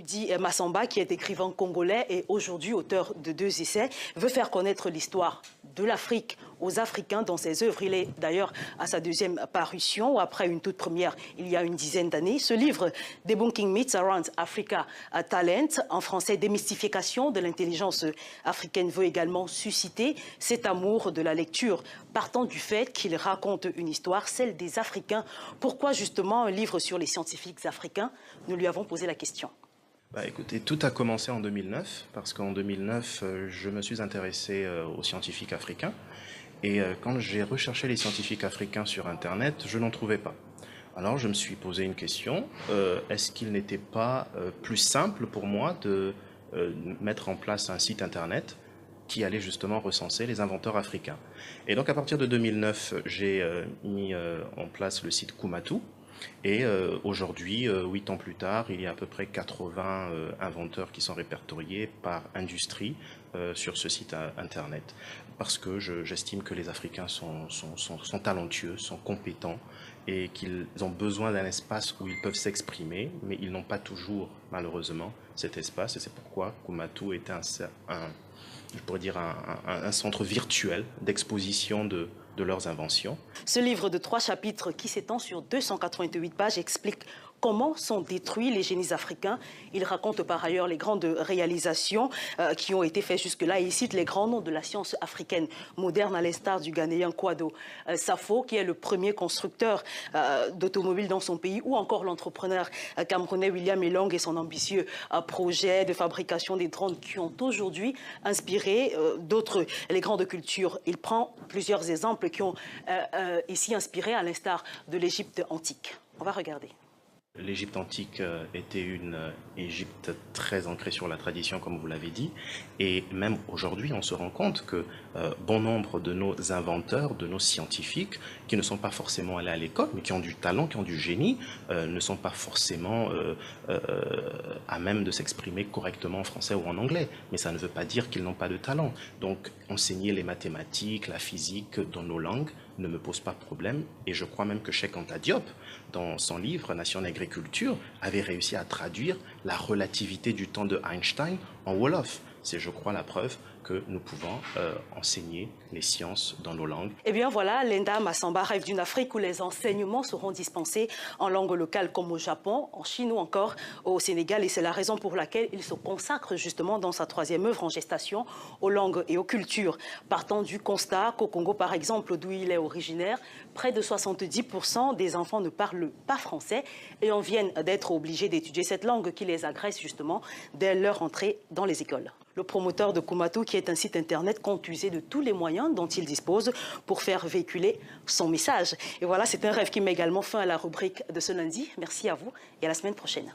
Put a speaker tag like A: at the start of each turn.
A: dit Massamba, qui est écrivain congolais et aujourd'hui auteur de 2 essais, veut faire connaître l'histoire de l'Afrique aux Africains dans ses œuvres. Il est d'ailleurs à sa 2e parution, après une toute première il y a une dizaine d'années. Ce livre, Debunking Myths Around Africa Talent, en français, démystification de l'intelligence africaine, veut également susciter cet amour de la lecture, partant du fait qu'il raconte une histoire, celle des Africains. Pourquoi justement un livre sur les scientifiques africains? Nous lui avons posé la question.
B: Écoutez, tout a commencé en 2009, parce qu'en 2009, je me suis intéressé aux scientifiques africains. Et quand j'ai recherché les scientifiques africains sur Internet, je n'en trouvais pas. Alors je me suis posé une question, est-ce qu'il n'était pas plus simple pour moi de mettre en place un site Internet qui allait justement recenser les inventeurs africains? Et donc à partir de 2009, j'ai mis en place le site Kumatou. Et aujourd'hui, 8 ans plus tard, il y a à peu près 80 inventeurs qui sont répertoriés par industrie sur ce site Internet. Parce que j'estime que les Africains sont talentueux, sont compétents et qu'ils ont besoin d'un espace où ils peuvent s'exprimer, mais ils n'ont pas toujours, malheureusement, cet espace. Et c'est pourquoi Kumatou est je pourrais dire un centre virtuel d'exposition de leurs inventions.
A: Ce livre de 3 chapitres qui s'étend sur 288 pages explique comment sont détruits les génies africains. Il raconte par ailleurs les grandes réalisations qui ont été faites jusque-là. Il cite les grands noms de la science africaine moderne, à l'instar du Ghanéen Kouado Safo, qui est le premier constructeur d'automobiles dans son pays, ou encore l'entrepreneur camerounais William Elong et son ambitieux projet de fabrication des drones qui ont aujourd'hui inspiré d'autres, les grandes cultures. Il prend plusieurs exemples qui ont ici inspiré, à l'instar de l'Égypte antique. On va regarder.
B: L'Égypte antique était une Égypte très ancrée sur la tradition, comme vous l'avez dit. Et même aujourd'hui, on se rend compte que bon nombre de nos inventeurs, de nos scientifiques, qui ne sont pas forcément allés à l'école, mais qui ont du talent, qui ont du génie, ne sont pas forcément à même de s'exprimer correctement en français ou en anglais. Mais ça ne veut pas dire qu'ils n'ont pas de talent. Donc, enseigner les mathématiques, la physique dans nos langues ne me pose pas de problème. Et je crois même que Cheikh Anta Diop, dans son livre Nation d'agriculture, avait réussi à traduire la relativité du temps de Einstein en Wolof. C'est, je crois, la preuve que nous pouvons enseigner les sciences dans nos langues.
A: Eh bien voilà, Linda Massamba rêve d'une Afrique où les enseignements seront dispensés en langue locale comme au Japon, en Chine ou encore au Sénégal. Et c'est la raison pour laquelle il se consacre justement dans sa 3e œuvre en gestation aux langues et aux cultures. Partant du constat qu'au Congo, par exemple, d'où il est originaire, près de 70% des enfants ne parlent pas français et en viennent d'être obligés d'étudier cette langue qui les agresse justement dès leur entrée dans les écoles. Le promoteur de Kumatou, qui est un site internet, compte user de tous les moyens dont il dispose pour faire véhiculer son message. Et voilà, c'est un rêve qui met également fin à la rubrique de ce lundi. Merci à vous et à la semaine prochaine.